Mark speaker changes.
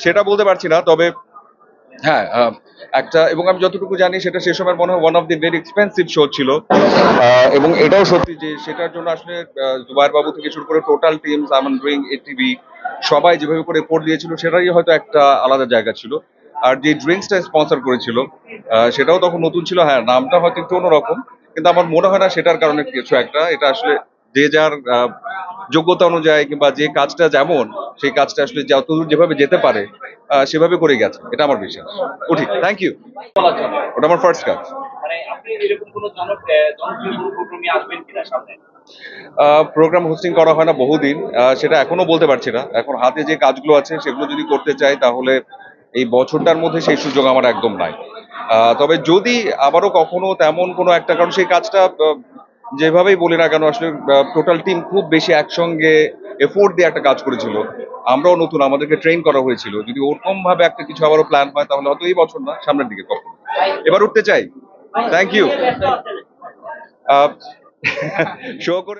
Speaker 1: সেটা বলতে পারছি না, তবে হ্যাঁ, একটা, এবং আমি যতটুকু জানি সেটা সে সময় মনে হয় one of the very expensive show ছিল। এবং এটাও সত্যি যে সেটার জন্য আসলে জুবায়ের বাবু থেকে শুরু করে টোটাল টিম, সামান ডুইং, এটিভি, সবাই যেভাবে করে এফোর্ট দিয়েছিল সেটারই হয়তো একটা আলাদা জায়গা ছিল। আর যে ড্রিঙ্কসটা স্পন্সর করেছিল সেটাও তখন নতুন ছিল। হ্যাঁ, নামটা হয়তো একটু অন্যরকম, কিন্তু আমার মনে হয় না সেটার কারণে কিছু একটা। এটা আসলে যে যার যোগ্যতা অনুযায়ী কিংবা যে কাজটা যেমন, সেই কাজটা আসলে যতদূর যেভাবে যেতে পারে সেভাবে করে গেছে, এটা আমার বিশ্বাস। উঠি, থ্যাংক ইউ।
Speaker 2: বলার জন্য
Speaker 1: ওটা আমার ফার্স্ট কাজ।
Speaker 2: মানে আপনি এরকম কোনো জনপ্রিয় কোনো প্রোগ্রামে আসবেন কিনা সামনে?
Speaker 1: প্রোগ্রাম হোস্টিং করা হয় না বহুদিন, সেটা এখনো বলতে পারছি না। এখন হাতে যে কাজগুলো আছে সেগুলো যদি করতে চাই তাহলে এই বছরটার মধ্যে সেই সুযোগ আমার একদম নাই। তবে যদি আবারও কখনো তেমন কোনো একটা, কারণ সেই কাজটা যেভাবেই বলি না কেন আসলে টোটাল টিম খুব বেশি একসঙ্গে এফোর্ট দিয়ে একটা কাজ করেছিল। আমরাও নতুন, আমাদেরকে ট্রেন করা হয়েছিল। যদি ওরকম ভাবে একটা কিছু আবারও প্ল্যান হয় তাহলে হয়তো এই বছর না, সামনের দিকে কখনো। এবার উঠতে চাই। Thank you. শো করে